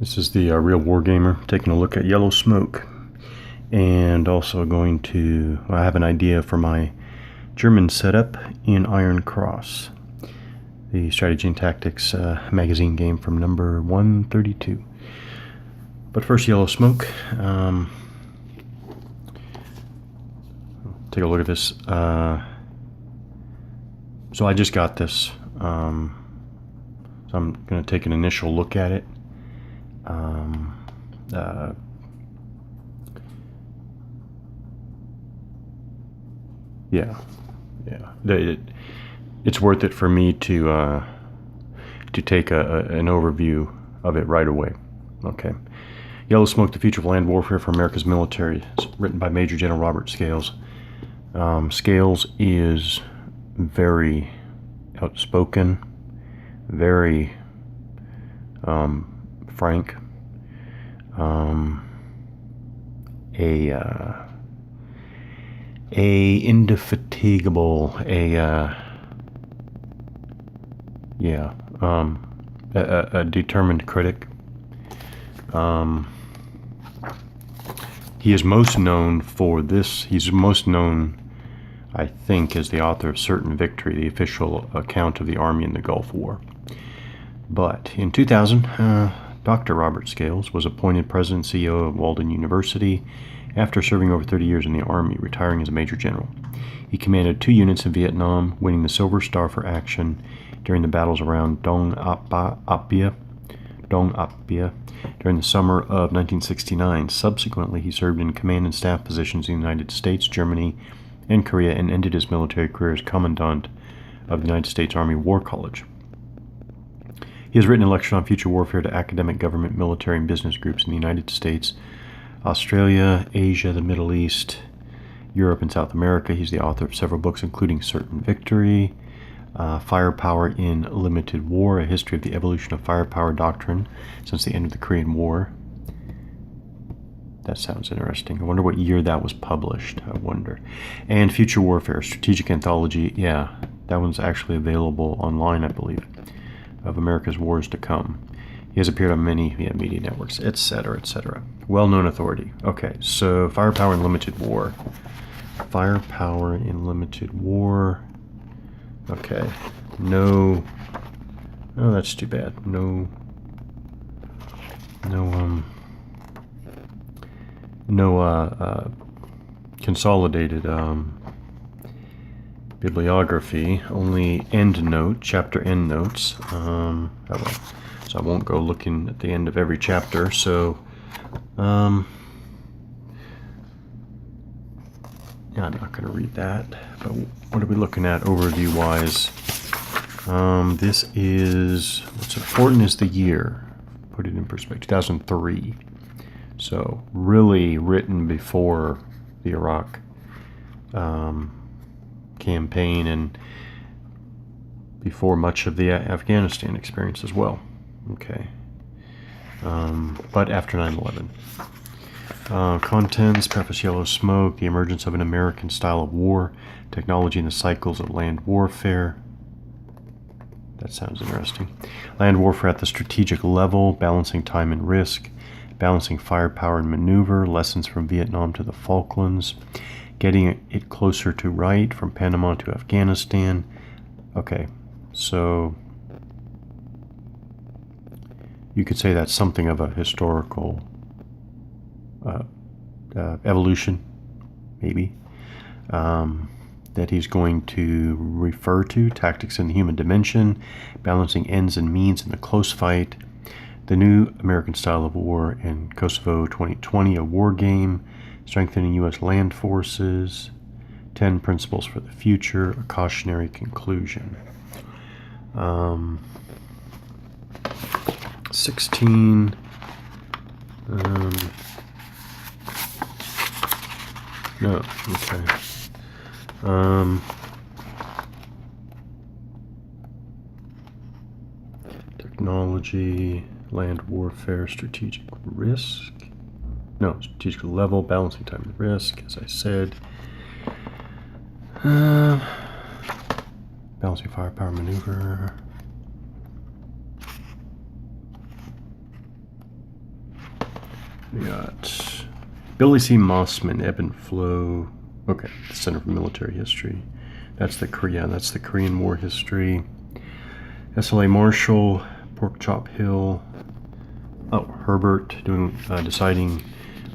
This is the real Wargamer, taking a look at yellow smoke, and also going to, I have an idea for my German setup in Iron Cross, the Strategy and Tactics magazine game from number 132. But first, yellow smoke. Take a look at this. So I just got this, so I'm going to take an initial look at it. It's worth it for me to take an overview of it right away. Okay. Yellow Smoke: The Future of Land Warfare for America's Military. It's written by Major General Robert Scales. Scales is very outspoken, very frank, indefatigable, a determined critic. He is most known for this. He's most known, I think, as the author of Certain Victory, the official account of the Army in the Gulf War. But in 2000, Dr. Robert Scales was appointed President and CEO of Walden University after serving over 30 years in the Army, retiring as a Major General. He commanded 2 units in Vietnam, winning the Silver Star for action during the battles around Dong Apia during the summer of 1969. Subsequently, he served in command and staff positions in the United States, Germany, and Korea, and ended his military career as Commandant of the United States Army War College. He has written and lectured on future warfare to academic, government, military, and business groups in the United States, Australia, Asia, the Middle East, Europe, and South America. He's the author of several books, including Certain Victory, Firepower in Limited War, A History of the Evolution of Firepower Doctrine Since the End of the Korean War. That sounds interesting. I wonder what year that was published. I wonder. And Future Warfare, Strategic Anthology. Yeah, that one's actually available online, I believe, of America's Wars to Come. He has appeared on many media networks, etc., etc. Well-known authority. Okay, so Firepower in Limited War. Firepower in Limited War. Okay. No. Oh, that's too bad. No consolidated bibliography, only chapter end notes. So I won't go looking at the end of every chapter. So, yeah, I'm not going to read that. But what are we looking at overview-wise? This is, what's important is the year. Put it in perspective, 2003. So really written before the Iraq campaign and before much of the Afghanistan experience as well. Okay. But after 9/11. Contents: preface, Yellow Smoke, the emergence of an American style of war, technology and the cycles of land warfare. That sounds interesting. Land warfare at the strategic level, balancing time and risk, balancing firepower and maneuver, lessons from Vietnam to the Falklands, getting it closer to right from Panama to Afghanistan. Okay, so you could say that's something of a historical evolution, maybe, that he's going to refer to. Tactics in the Human Dimension, balancing ends and means in the close fight, the new American style of war in Kosovo 2020, a war game, strengthening U.S. land forces, 10 principles for the future, a cautionary conclusion. 16. No, okay. Technology, land warfare, strategic risk. No, strategic level, balancing time and risk, as I said. Balancing firepower maneuver. We got Billy C. Mossman, Ebb and Flow. Okay, the Center for Military History. That's the Korean War history. S.L.A. Marshall, Pork Chop Hill. Oh, Herbert doing deciding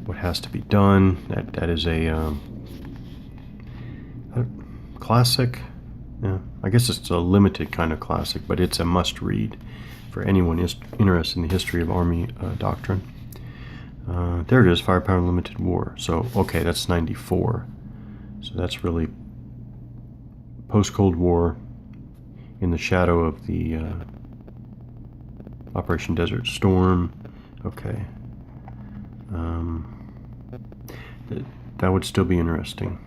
what has to be done. That is a classic. Yeah, I guess it's a limited kind of classic, but it's a must-read for anyone interested in the history of Army doctrine. There it is, Firepower and Limited War. So, okay, that's 94. So that's really post-Cold War in the shadow of the Operation Desert Storm. Okay. That would still be interesting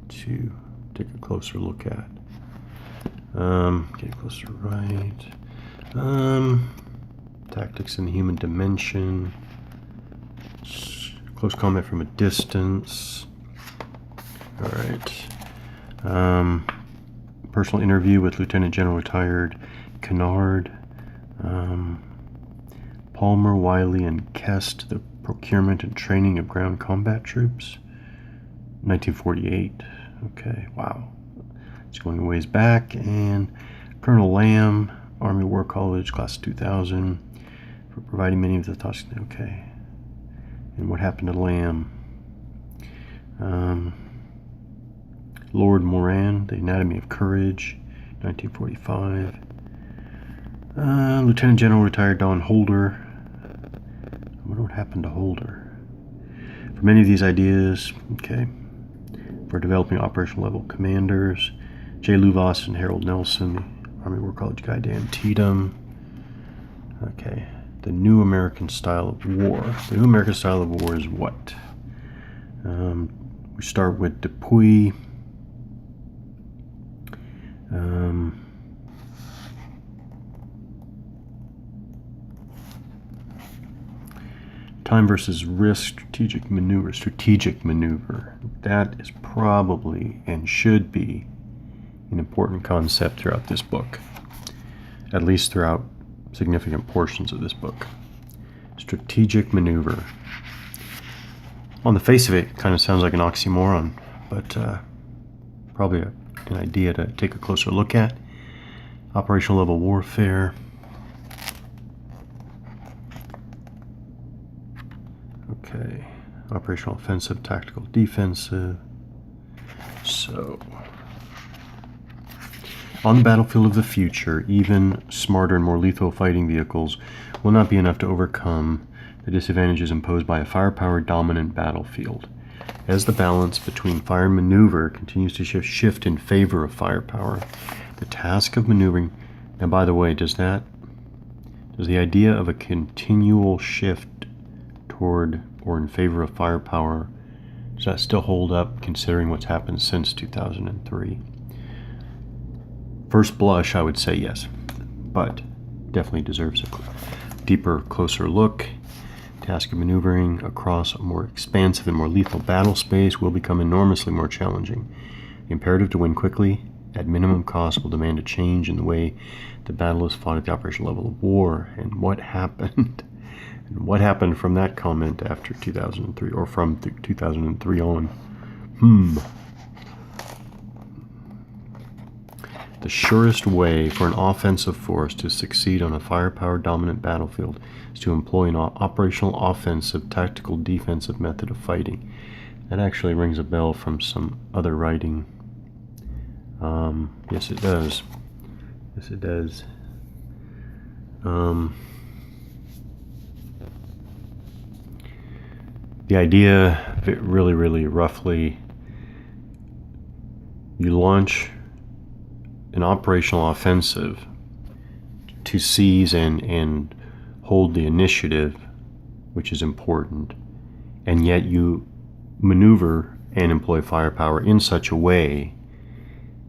to take a closer look at. Get closer right. Tactics in the Human Dimension. Close combat from a distance. All right. Personal interview with Lieutenant General retired Kennard. Palmer, Wiley, and Kest, the procurement and training of ground combat troops. 1948. Okay, wow. It's going a ways back. And Colonel Lamb, Army War College, class 2000, for providing many of the tasks. Okay. And what happened to Lamb? Lord Moran, The Anatomy of Courage, 1945. Lieutenant General retired Don Holder. I wonder what happened to Holder. For many of these ideas, okay, for developing operational level commanders, J. Lou Voss and Harold Nelson, Army War College guy Dan Tatum. Okay, the New American Style of War. The New American Style of War is what? We start with Dupuy. Time versus risk, strategic maneuver. Strategic maneuver. That is probably and should be an important concept throughout this book, at least throughout significant portions of this book. Strategic maneuver. On the face of it, it kind of sounds like an oxymoron, but probably an idea to take a closer look at. Operational level warfare. Okay, operational offensive, tactical defensive. So, on the battlefield of the future, even smarter and more lethal fighting vehicles will not be enough to overcome the disadvantages imposed by a firepower dominant battlefield. As the balance between fire and maneuver continues to shift in favor of firepower, the task of maneuvering. Now, by the way, does the idea of a continual shift toward or in favor of firepower, does that still hold up considering what's happened since 2003? First blush, I would say yes, but definitely deserves a deeper, closer look. Task of maneuvering across a more expansive and more lethal battle space will become enormously more challenging. The imperative to win quickly, at minimum cost, will demand a change in the way the battle is fought at the operational level of war. And what happened? And what happened from that comment after 2003, or from 2003 on? The surest way for an offensive force to succeed on a firepower dominant battlefield is to employ an operational offensive tactical defensive method of fighting. That actually rings a bell from some other writing. Yes, it does. Yes, it does. The idea, really, really roughly, you launch an operational offensive to seize and hold the initiative, which is important, and yet you maneuver and employ firepower in such a way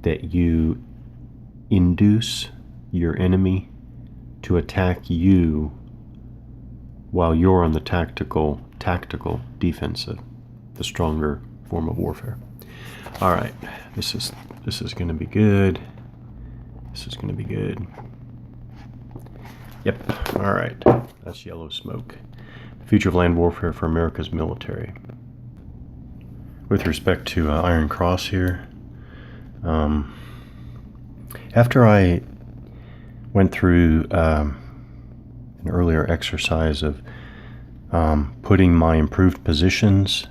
that you induce your enemy to attack you while you're on the tactical defensive, the stronger form of warfare. All right, this is going to be good. This is going to be good. Yep. All right. That's yellow smoke. future of land warfare for America's military. With respect to Iron Cross here, after I went through an earlier exercise of putting my improved positions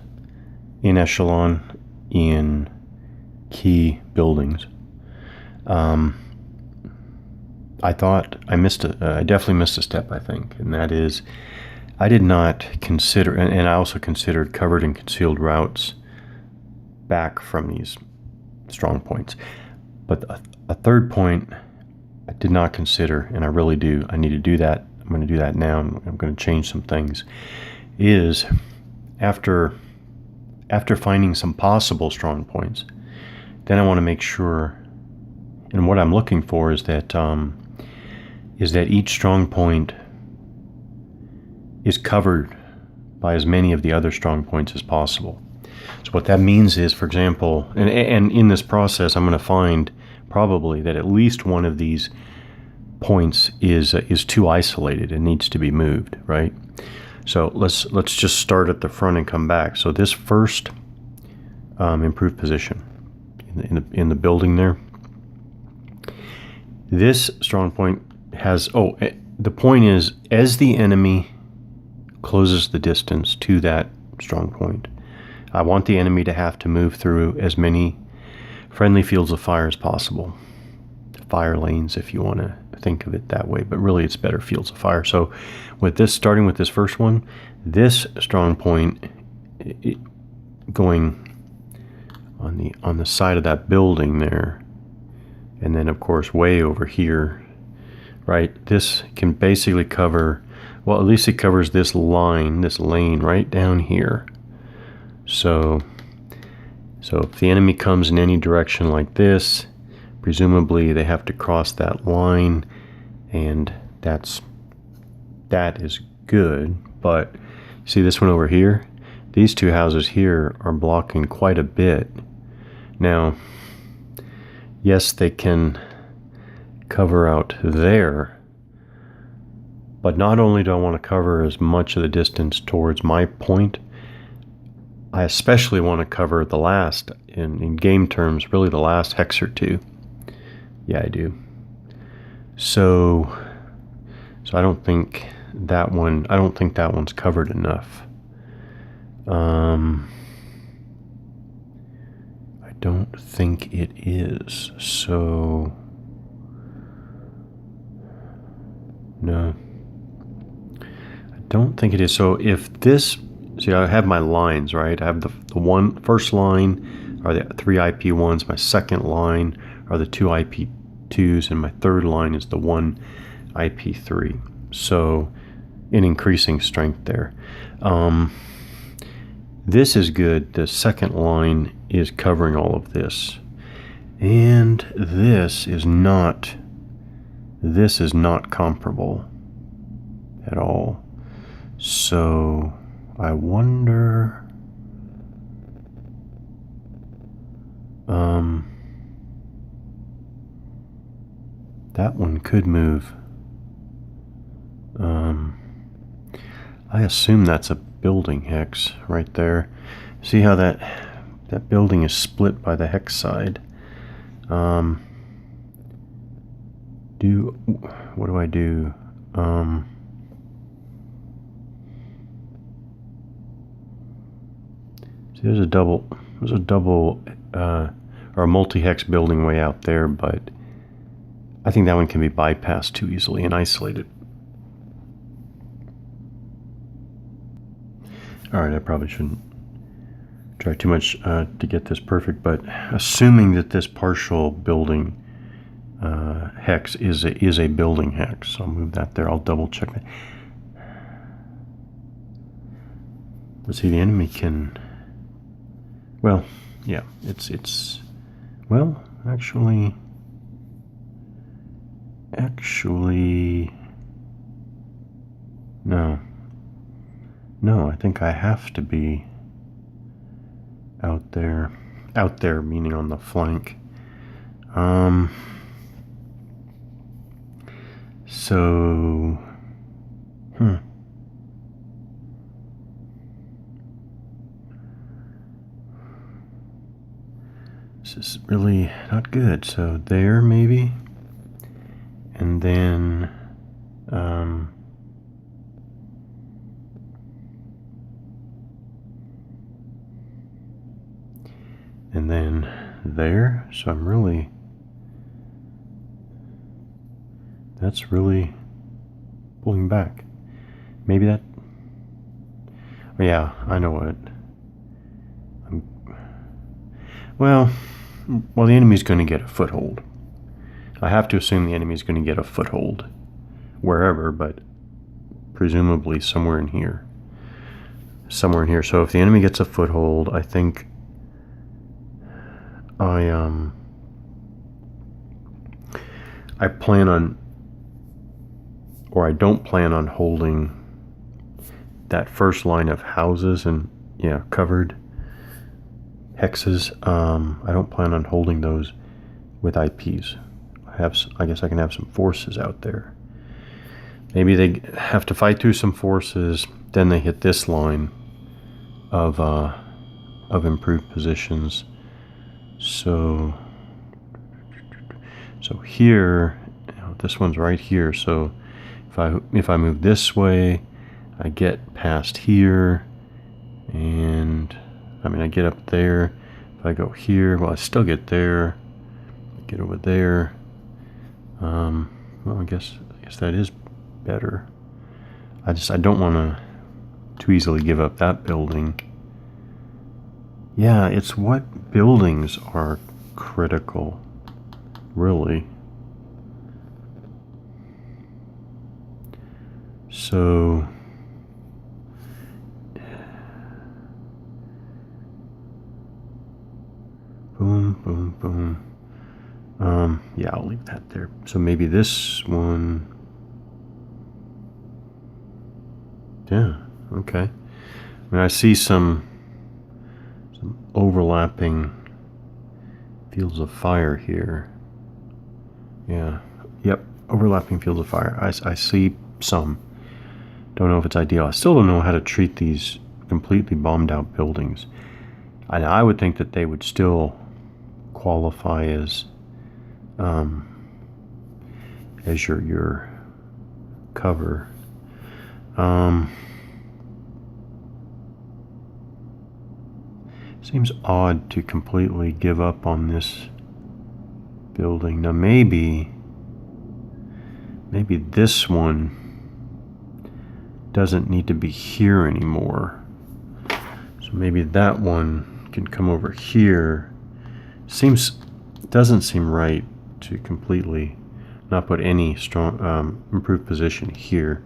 in echelon in key buildings, I thought I definitely missed a step, I think, and that is I did not consider, and I also considered covered and concealed routes back from these strong points. But a third point I did not consider, and I really do, I need to do that. I'm going to do that now, and I'm going to change some things, is after finding some possible strong points, then I want to make sure, and what I'm looking for is that each strong point is covered by as many of the other strong points as possible. So what that means is, for example, and in this process, I'm going to find probably that at least one of these points is too isolated and needs to be moved, right? So let's just start at the front and come back. So this first improved position in the building there, this strong point has, the point is, as the enemy closes the distance to that strong point, I want the enemy to have to move through as many friendly fields of fire as possible. Fire lanes, if you want to think of it that way, but really it's better fields of fire. So with this, starting with this first one, this strong point going on the side of that building there, and then of course way over here, right? This can basically cover, well, at least it covers this line, this lane right down here. So if the enemy comes in any direction like this, presumably they have to cross that line, and that is good. But see this one over here? These two houses here are blocking quite a bit. Now, yes, they can cover out there, but not only do I want to cover as much of the distance towards my point, I especially want to cover the last, in game terms, really the last hex or two. Yeah, I do. So I don't think that one's covered enough. I don't think it is. So no, I don't think it is. So if this, see, I have my lines, right? I have the first line are the 3 IP1s, my second line are the 2 IP2s, and my third line is the 1 IP3. So in increasing strength there. This is good. The second line is covering all of this. And this is not comparable at all. So I wonder, that one could move. I assume that's a building hex right there. See how that building is split by the hex side. What do I do? See, there's a double or a multi-hex building way out there, but I think that one can be bypassed too easily and isolated. Alright, I probably shouldn't try too much to get this perfect, but assuming that this partial building hex is a building hex, so I'll move that there. I'll double check that. But see, the enemy can, well, yeah, it's well, actually, no, I think I have to be out there meaning on the flank. So This is really not good. So there, maybe. And then, and then there. So I'm really, that's really pulling back. Maybe that, oh yeah, I know what. Well, the enemy's going to get a foothold. I have to assume the enemy's going to get a foothold wherever, but presumably somewhere in here. Somewhere in here. So if the enemy gets a foothold, I think I plan on, or I don't plan on holding that first line of houses and, yeah, covered hexes. I don't plan on holding those with IPs. I guess I can have some forces out there. Maybe they have to fight through some forces, then they hit this line of improved positions. So here, this one's right here. So if I move this way, I get past here, and I get up there. If I go here, well, I still get there. Get over there. Well, I guess that is better. I don't want to too easily give up that building. Yeah, it's what buildings are critical, really. So boom, boom, boom. Yeah, I'll leave that there. So maybe this one. Yeah, okay. I see some overlapping fields of fire here. Yeah, yep, overlapping fields of fire. I see some. Don't know if it's ideal. I still don't know how to treat these completely bombed out buildings. And I would think that they would still qualify as your cover. Seems odd to completely give up on this building. Now maybe this one doesn't need to be here anymore. So maybe that one can come over here. Doesn't seem right to completely not put any strong improved position here.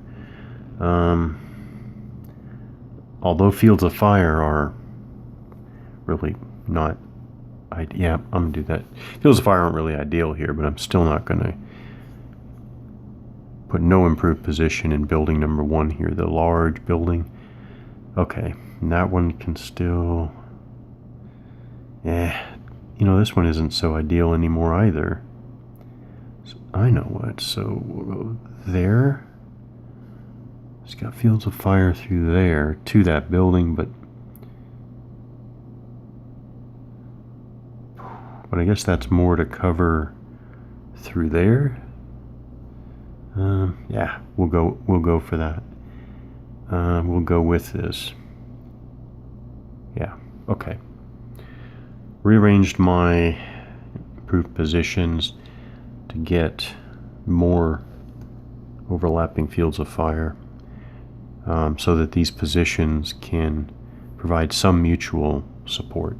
Although fields of fire are really not yeah, I'm gonna do that. Fields of fire aren't really ideal here, but I'm still not gonna put no improved position in building number 1 here, the large building. Okay, and that one can still, this one isn't so ideal anymore either. So I know what, so we'll go there. It's got fields of fire through there to that building, but I guess that's more to cover through there. Yeah, we'll go for that. We'll go with this. Yeah, okay. Rearranged my improved positions to get more overlapping fields of fire, so that these positions can provide some mutual support.